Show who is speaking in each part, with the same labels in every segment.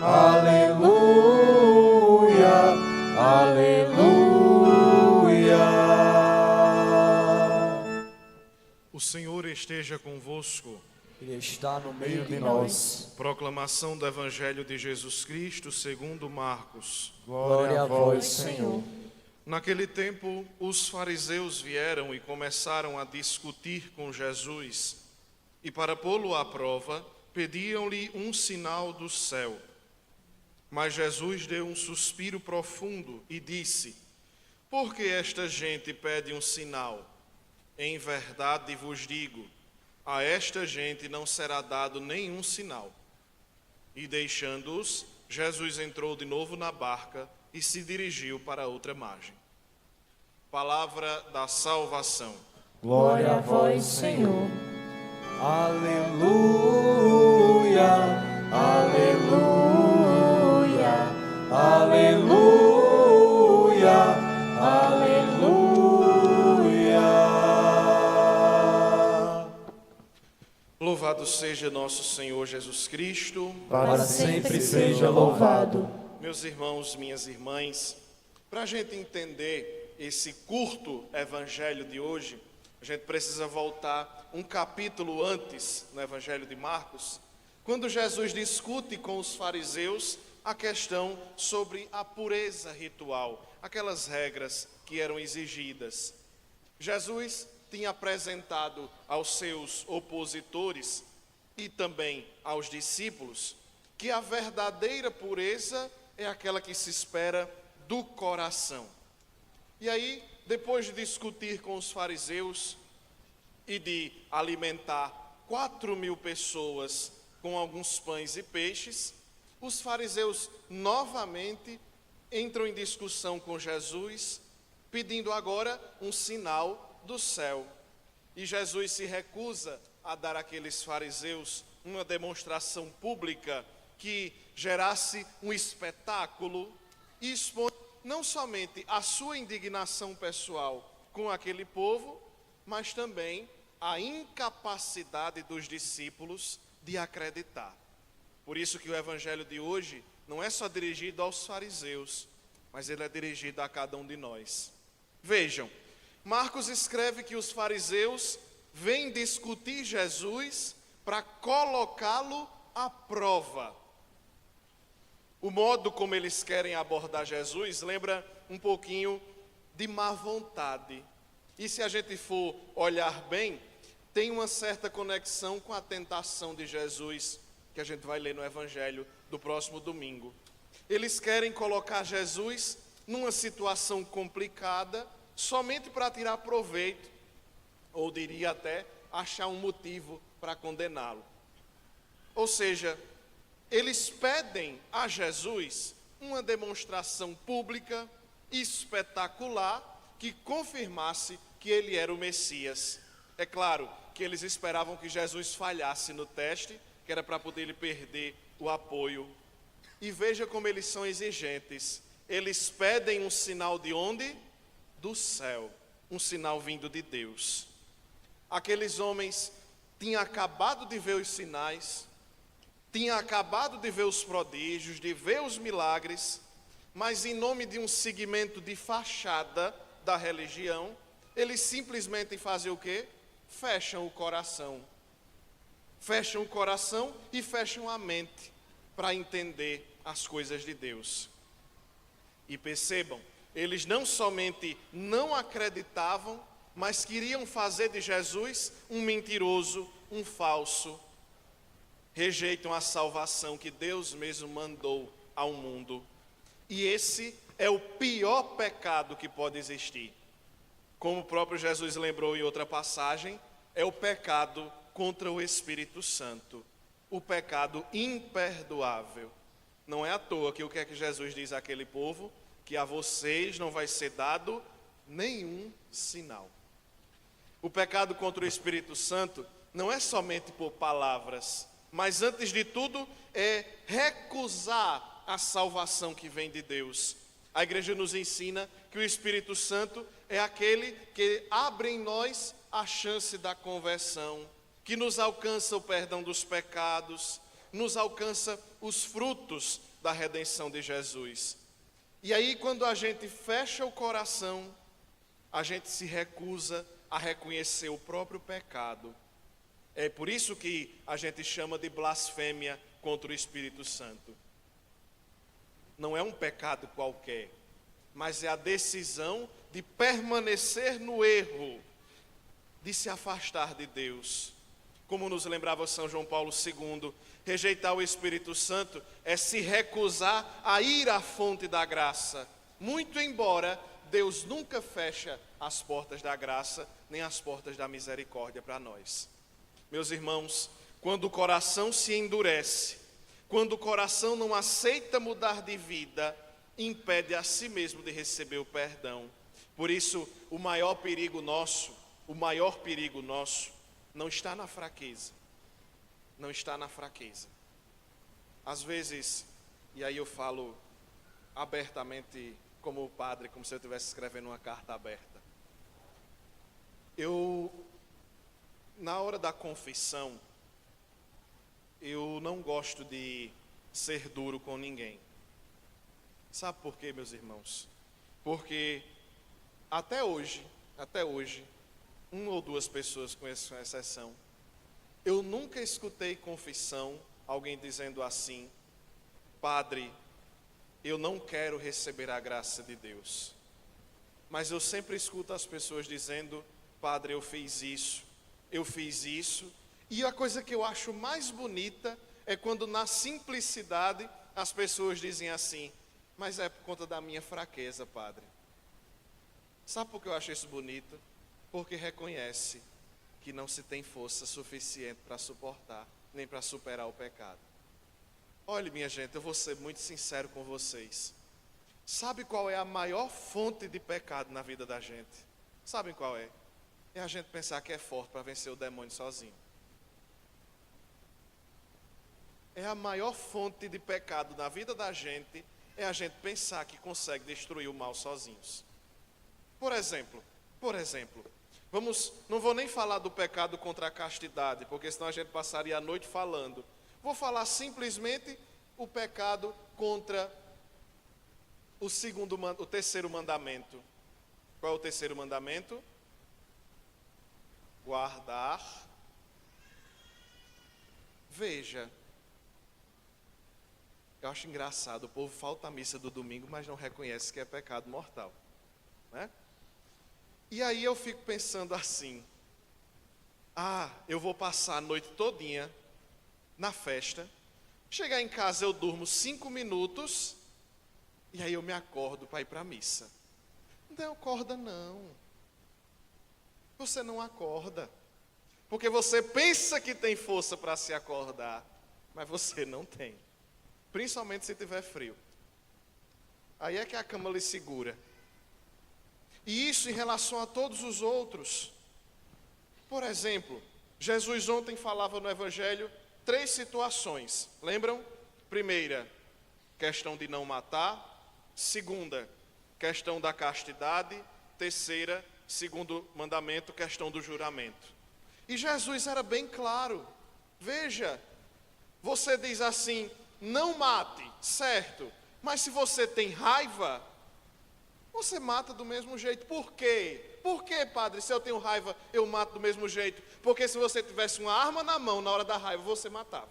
Speaker 1: Aleluia, aleluia.
Speaker 2: O Senhor esteja convosco.
Speaker 1: Ele está no meio de nós.
Speaker 2: Proclamação do Evangelho de Jesus Cristo segundo Marcos.
Speaker 1: Glória a vós, Senhor.
Speaker 2: Naquele tempo, os fariseus vieram e começaram a discutir com Jesus. E para pô-lo à prova, pediam-lhe um sinal do céu. Mas Jesus deu um suspiro profundo e disse: Por que esta gente pede um sinal? Em verdade vos digo, a esta gente não será dado nenhum sinal. E deixando-os, Jesus entrou de novo na barca e se dirigiu para outra margem. Palavra da salvação.
Speaker 1: Glória a vós, Senhor. Aleluia, aleluia, aleluia, aleluia.
Speaker 2: Louvado seja nosso Senhor Jesus Cristo.
Speaker 1: Para sempre seja louvado.
Speaker 2: Meus irmãos, minhas irmãs, para a gente entender esse curto evangelho de hoje, a gente precisa voltar um capítulo antes no Evangelho de Marcos, quando Jesus discute com os fariseus a questão sobre a pureza ritual, aquelas regras que eram exigidas. Jesus tinha apresentado aos seus opositores e também aos discípulos que a verdadeira pureza é aquela que se espera do coração. E aí, depois de discutir com os fariseus e de alimentar 4.000 pessoas com alguns pães e peixes, os fariseus novamente entram em discussão com Jesus, pedindo agora um sinal do céu. E Jesus se recusa a dar àqueles fariseus uma demonstração pública que gerasse um espetáculo e expõe não somente a sua indignação pessoal com aquele povo, mas também a incapacidade dos discípulos de acreditar. Por isso que o evangelho de hoje não é só dirigido aos fariseus, mas ele é dirigido a cada um de nós. Vejam, Marcos escreve que os fariseus vêm discutir Jesus para colocá-lo à prova. O modo como eles querem abordar Jesus lembra um pouquinho de má vontade. E se a gente for olhar bem, tem uma certa conexão com a tentação de Jesus, que a gente vai ler no Evangelho do próximo domingo. Eles querem colocar Jesus numa situação complicada, somente para tirar proveito, ou diria até achar um motivo para condená-lo. Ou seja, eles pedem a Jesus uma demonstração pública, espetacular, que confirmasse que ele era o Messias. É claro que eles esperavam que Jesus falhasse no teste, que era para poder ele perder o apoio. E veja como eles são exigentes. Eles pedem um sinal de onde? Do céu. Um sinal vindo de Deus. Aqueles homens tinham acabado de ver os sinais, tinha acabado de ver os prodígios, de ver os milagres, mas em nome de um segmento de fachada da religião, eles simplesmente fazem o quê? Fecham o coração. Fecham o coração e fecham a mente para entender as coisas de Deus. E percebam, eles não somente não acreditavam, mas queriam fazer de Jesus um mentiroso, um falso. Rejeitam a salvação que Deus mesmo mandou ao mundo. E esse é o pior pecado que pode existir. Como o próprio Jesus lembrou em outra passagem, é o pecado contra o Espírito Santo. O pecado imperdoável. Não é à toa que o que é que Jesus diz àquele povo? Que a vocês não vai ser dado nenhum sinal. O pecado contra o Espírito Santo não é somente por palavras, mas antes de tudo é recusar a salvação que vem de Deus. A igreja nos ensina que o Espírito Santo é aquele que abre em nós a chance da conversão, que nos alcança o perdão dos pecados, nos alcança os frutos da redenção de Jesus. E aí, quando a gente fecha o coração, a gente se recusa a reconhecer o próprio pecado. É por isso que a gente chama de blasfêmia contra o Espírito Santo. Não é um pecado qualquer, mas é a decisão de permanecer no erro, de se afastar de Deus. Como nos lembrava São João Paulo II, rejeitar o Espírito Santo é se recusar a ir à fonte da graça. Muito embora Deus nunca fecha as portas da graça, nem as portas da misericórdia para nós. Meus irmãos, quando o coração se endurece, quando o coração não aceita mudar de vida, impede a si mesmo de receber o perdão. Por isso, o maior perigo nosso não está na fraqueza. Não está na fraqueza. Às vezes, e aí eu falo abertamente como padre, como se eu estivesse escrevendo uma carta aberta. Na hora da confissão, eu não gosto de ser duro com ninguém. Sabe por quê, meus irmãos? Porque até hoje, uma ou duas pessoas, com exceção, eu nunca escutei confissão, alguém dizendo assim: padre, eu não quero receber a graça de Deus. Mas eu sempre escuto as pessoas dizendo: padre, eu fiz isso. E a coisa que eu acho mais bonita é quando na simplicidade as pessoas dizem assim: mas é por conta da minha fraqueza, padre. Sabe por que eu acho isso bonito? Porque reconhece que não se tem força suficiente para suportar, nem para superar o pecado. Olha, minha gente, eu vou ser muito sincero com vocês. Sabe qual é a maior fonte de pecado na vida da gente? Sabem qual é? É a gente pensar que é forte para vencer o demônio sozinho. É a maior fonte de pecado na vida da gente, é a gente pensar que consegue destruir o mal sozinhos. Por exemplo, não vou nem falar do pecado contra a castidade, porque senão a gente passaria a noite falando. Vou falar simplesmente o pecado contra o terceiro mandamento. Qual é o terceiro mandamento? Guardar. Veja, eu acho engraçado, o povo falta a missa do domingo, mas não reconhece que é pecado mortal, né? E aí eu fico pensando assim: eu vou passar a noite todinha na festa, chegar em casa eu durmo 5 minutos, e aí eu me acordo para ir para a missa. Não acorda não. Você não acorda, porque você pensa que tem força para se acordar, mas você não tem. Principalmente se tiver frio. Aí é que a cama lhe segura. E isso em relação a todos os outros. Por exemplo, Jesus ontem falava no Evangelho 3 situações. Lembram? Primeira, questão de não matar. Segunda, questão da castidade. Terceira, segundo mandamento, questão do juramento. E Jesus era bem claro. Veja, você diz assim: não mate, certo? Mas se você tem raiva, você mata do mesmo jeito. Por quê? Por quê, padre? Se eu tenho raiva, eu mato do mesmo jeito. Porque se você tivesse uma arma na mão na hora da raiva, você matava.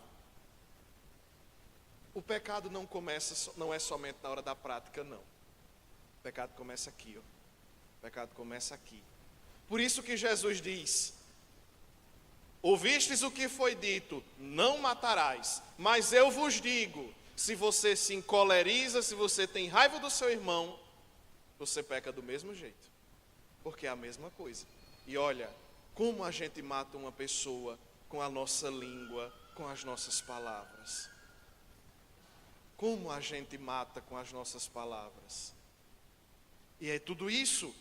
Speaker 2: O pecado não é somente na hora da prática, não. O pecado começa aqui, ó. O pecado começa aqui. Por isso que Jesus diz: ouvistes o que foi dito, não matarás. Mas eu vos digo, se você se encoleriza, se você tem raiva do seu irmão, você peca do mesmo jeito. Porque é a mesma coisa. E olha, como a gente mata uma pessoa com a nossa língua, com as nossas palavras. Como a gente mata com as nossas palavras. E é tudo isso.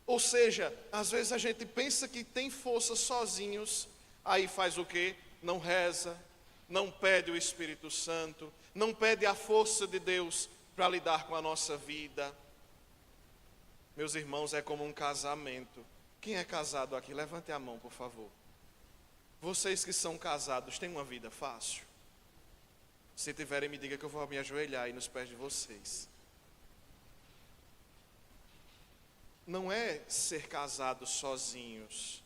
Speaker 2: Ou seja, às vezes a gente pensa que tem força sozinhos, aí faz o quê? Não reza, não pede o Espírito Santo, não pede a força de Deus para lidar com a nossa vida. Meus irmãos, é como um casamento. Quem é casado aqui? Levante a mão, por favor. Vocês que são casados, têm uma vida fácil? Se tiverem, me diga que eu vou me ajoelhar aí nos pés de vocês. Não é ser casados sozinhos,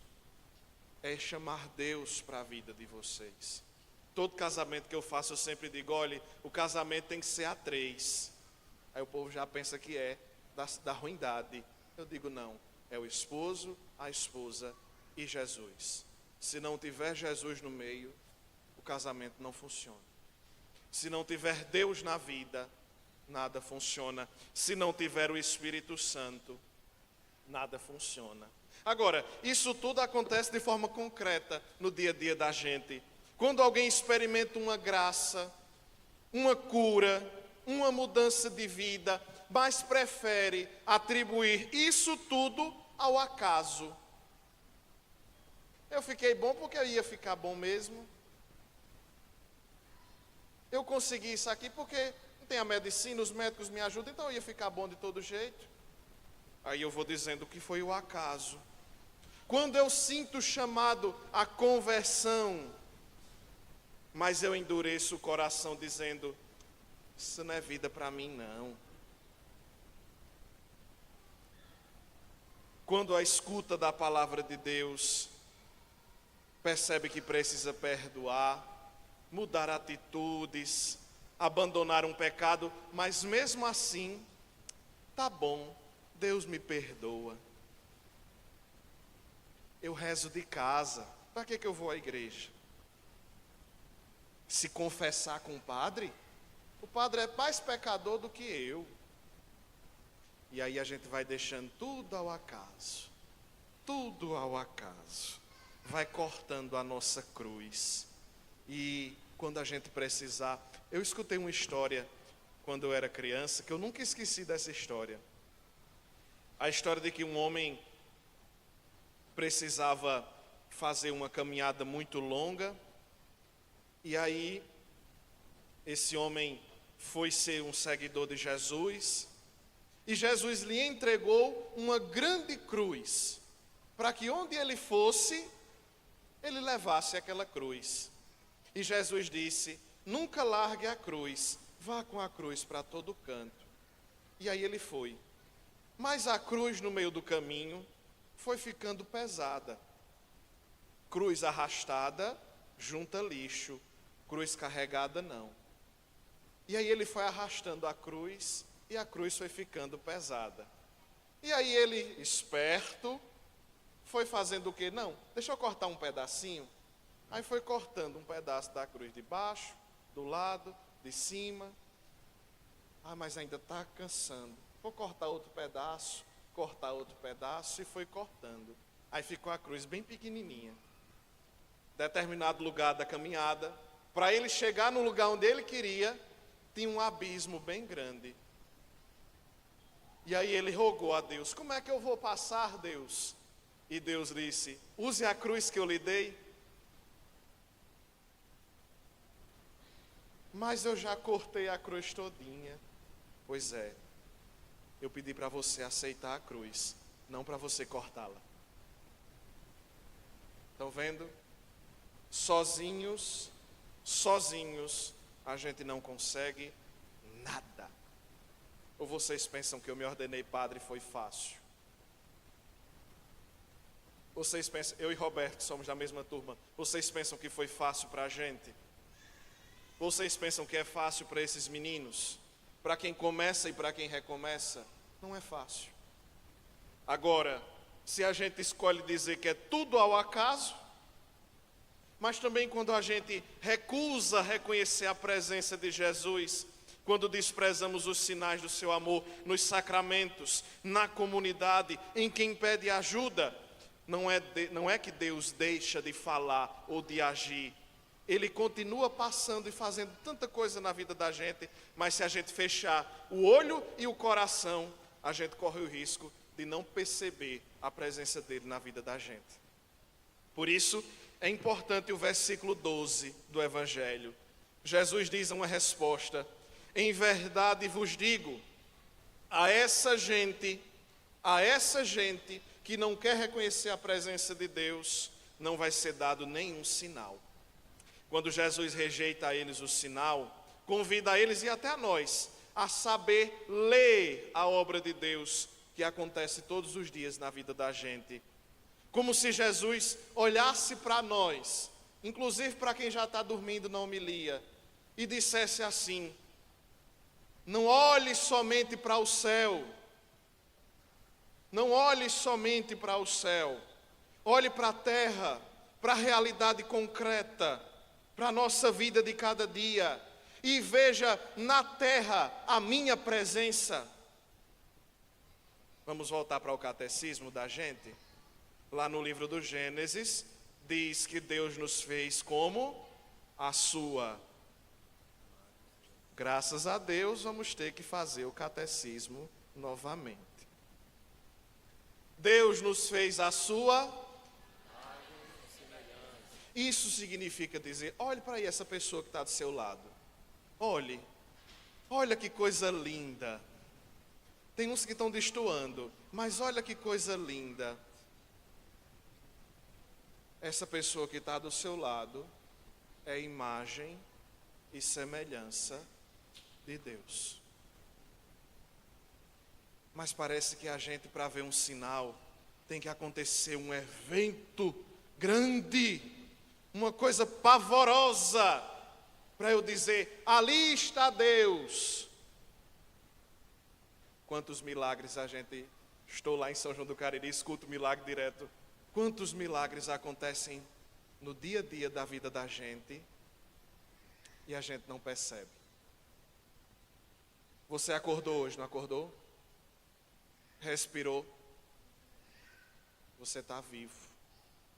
Speaker 2: é chamar Deus para a vida de vocês. Todo casamento que eu faço, eu sempre digo, olha, o casamento tem que ser a 3. Aí o povo já pensa que é da ruindade. Eu digo, não, é o esposo, a esposa e Jesus. Se não tiver Jesus no meio, o casamento não funciona. Se não tiver Deus na vida, nada funciona. Se não tiver o Espírito Santo, nada funciona. Agora, isso tudo acontece de forma concreta no dia a dia da gente. Quando alguém experimenta uma graça, uma cura, uma mudança de vida, mas prefere atribuir isso tudo ao acaso. Eu fiquei bom porque eu ia ficar bom mesmo. Eu consegui isso aqui porque não tem a medicina, os médicos me ajudam, então eu ia ficar bom de todo jeito. Aí eu vou dizendo que foi o acaso. Quando eu sinto o chamado à conversão, mas eu endureço o coração dizendo, isso não é vida para mim não. Quando a escuta da palavra de Deus, percebe que precisa perdoar, mudar atitudes, abandonar um pecado, mas mesmo assim, tá bom, Deus me perdoa. Eu rezo de casa, para que eu vou à igreja? Se confessar com o padre é mais pecador do que eu. E aí a gente vai deixando tudo ao acaso, vai cortando a nossa cruz. E quando a gente precisar, eu escutei uma história quando eu era criança, que eu nunca esqueci dessa história. A história de que um homem precisava fazer uma caminhada muito longa, e aí esse homem foi ser um seguidor de Jesus, e Jesus lhe entregou uma grande cruz, para que onde ele fosse, ele levasse aquela cruz. E Jesus disse, nunca largue a cruz, vá com a cruz para todo canto. E aí ele foi. Mas a cruz no meio do caminho foi ficando pesada. Cruz arrastada, junta lixo. Cruz carregada, não. E aí ele foi arrastando a cruz e a cruz foi ficando pesada. E aí ele, esperto, foi fazendo o quê? Não, deixa eu cortar um pedacinho. Aí foi cortando um pedaço da cruz de baixo, do lado, de cima. Ah, mas ainda está cansando. Vou cortar outro pedaço e foi cortando. Aí ficou a cruz bem pequenininha. Determinado lugar da caminhada, para ele chegar no lugar onde ele queria, tinha um abismo bem grande. E aí ele rogou a Deus, como é que eu vou passar, Deus? E Deus disse, use a cruz que eu lhe dei. Mas eu já cortei a cruz todinha. Pois é, eu pedi para você aceitar a cruz, não para você cortá-la. Estão vendo? Sozinhos, a gente não consegue nada. Ou vocês pensam que eu me ordenei padre e foi fácil? Vocês pensam, eu e Roberto somos da mesma turma, vocês pensam que foi fácil para a gente? Vocês pensam que é fácil para esses meninos? Para quem começa e para quem recomeça? Não é fácil. Agora, se a gente escolhe dizer que é tudo ao acaso, mas também quando a gente recusa reconhecer a presença de Jesus, quando desprezamos os sinais do seu amor nos sacramentos, na comunidade, em quem pede ajuda, não é que Deus deixa de falar ou de agir. Ele continua passando e fazendo tanta coisa na vida da gente, mas se a gente fechar o olho e o coração, a gente corre o risco de não perceber a presença dele na vida da gente. Por isso, é importante o versículo 12 do Evangelho. Jesus diz uma resposta, em verdade vos digo, a essa gente que não quer reconhecer a presença de Deus, não vai ser dado nenhum sinal. Quando Jesus rejeita a eles o sinal, convida a eles e até a nós a saber ler a obra de Deus que acontece todos os dias na vida da gente. Como se Jesus olhasse para nós, inclusive para quem já está dormindo na homilia, e dissesse assim: não olhe somente para o céu, não olhe somente para o céu, olhe para a terra, para a realidade concreta, para a nossa vida de cada dia, e veja na terra a minha presença. Vamos voltar para o catecismo da gente? Lá no livro do Gênesis, diz que Deus nos fez como a sua. Graças a Deus, vamos ter que fazer o catecismo novamente. Deus nos fez a sua. Isso significa dizer: olhe para aí essa pessoa que está do seu lado. Olha que coisa linda. Tem uns que estão destoando, mas olha que coisa linda. Essa pessoa que está do seu lado é imagem e semelhança de Deus. Mas parece que a gente, para ver um sinal, tem que acontecer um evento grande, uma coisa pavorosa, para eu dizer: ali está Deus. Quantos milagres a gente... Estou lá em São João do Cariri, escuto milagre direto. Quantos milagres acontecem no dia a dia da vida da gente e a gente não percebe. Você acordou hoje, não acordou? Respirou? Você está vivo.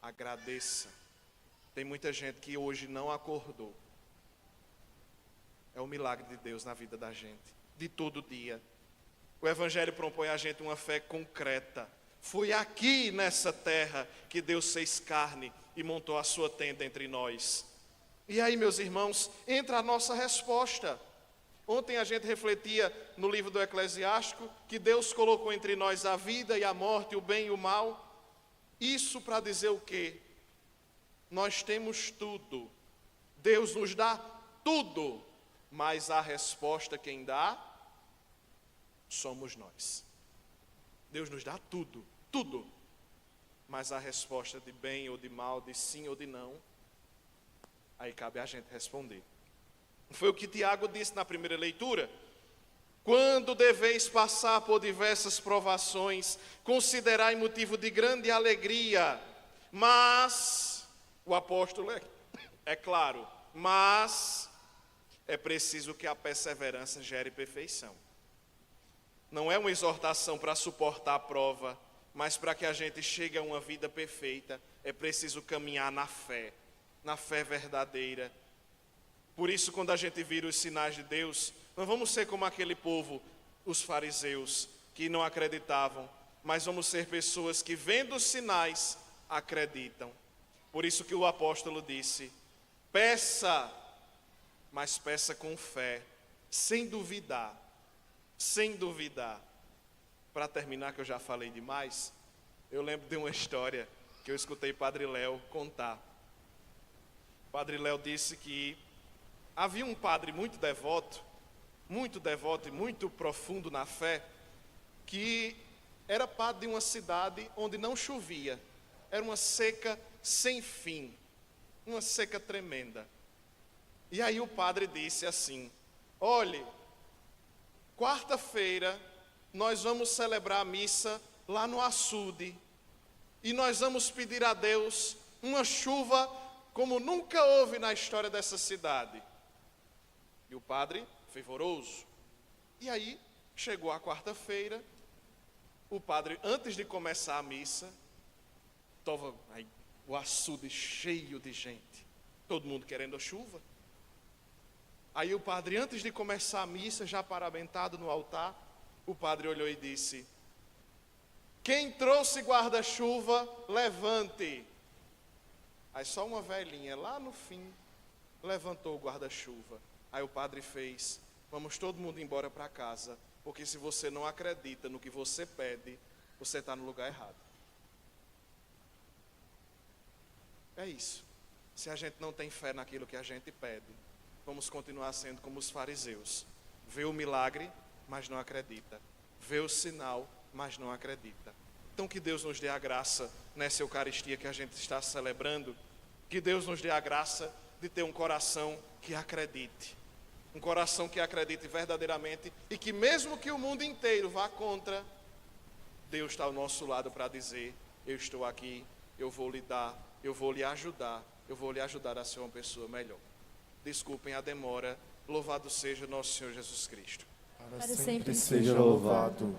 Speaker 2: Agradeça. Tem muita gente que hoje não acordou. É o milagre de Deus na vida da gente, de todo dia. O Evangelho propõe a gente uma fé concreta. Foi aqui nessa terra que Deus fez carne e montou a sua tenda entre nós. E aí, meus irmãos, entra a nossa resposta. Ontem a gente refletia no livro do Eclesiástico que Deus colocou entre nós a vida e a morte, o bem e o mal. Isso para dizer o quê? Nós temos tudo. Deus nos dá tudo. Mas a resposta quem dá somos nós. Deus nos dá tudo, tudo. Mas a resposta de bem ou de mal, de sim ou de não, aí cabe a gente responder. Foi o que Tiago disse na primeira leitura. Quando deveis passar por diversas provações, considerai motivo de grande alegria. Mas, o apóstolo é claro, mas é preciso que a perseverança gere perfeição. Não é uma exortação para suportar a prova, mas para que a gente chegue a uma vida perfeita, é preciso caminhar na fé verdadeira. Por isso, quando a gente vira os sinais de Deus, não vamos ser como aquele povo, os fariseus, que não acreditavam, mas vamos ser pessoas que, vendo os sinais, acreditam. Por isso que o apóstolo disse: peça, mas peça com fé, sem duvidar. Sem duvidar. Para terminar, que eu já falei demais, eu lembro de uma história que eu escutei Padre Léo contar. Padre Léo disse que havia um padre muito devoto e muito profundo na fé, que era padre de uma cidade onde não chovia. Era uma seca sem fim, uma seca tremenda. E aí o padre disse assim: olhe, quarta-feira nós vamos celebrar a missa lá no açude e nós vamos pedir a Deus uma chuva como nunca houve na história dessa cidade. E o padre, fervoroso. E aí, chegou a quarta-feira, o padre, antes de começar a missa, estava o açude cheio de gente, todo mundo querendo a chuva. Aí o padre, antes de começar a missa, já paramentado no altar, o padre olhou e disse: quem trouxe guarda-chuva, levante. Aí só uma velhinha lá no fim levantou o guarda-chuva. Aí o padre fez: vamos todo mundo embora para casa, porque se você não acredita no que você pede, você está no lugar errado. É isso. Se a gente não tem fé naquilo que a gente pede, vamos continuar sendo como os fariseus. Vê o milagre, mas não acredita. Vê o sinal, mas não acredita. Então que Deus nos dê a graça nessa Eucaristia que a gente está celebrando, que Deus nos dê a graça de ter um coração que acredite. Um coração que acredite verdadeiramente e que mesmo que o mundo inteiro vá contra, Deus está ao nosso lado para dizer: eu estou aqui, eu vou lhe dar, eu vou lhe ajudar, eu vou lhe ajudar a ser uma pessoa melhor. Desculpem a demora, louvado seja nosso Senhor Jesus Cristo.
Speaker 1: Para sempre seja louvado.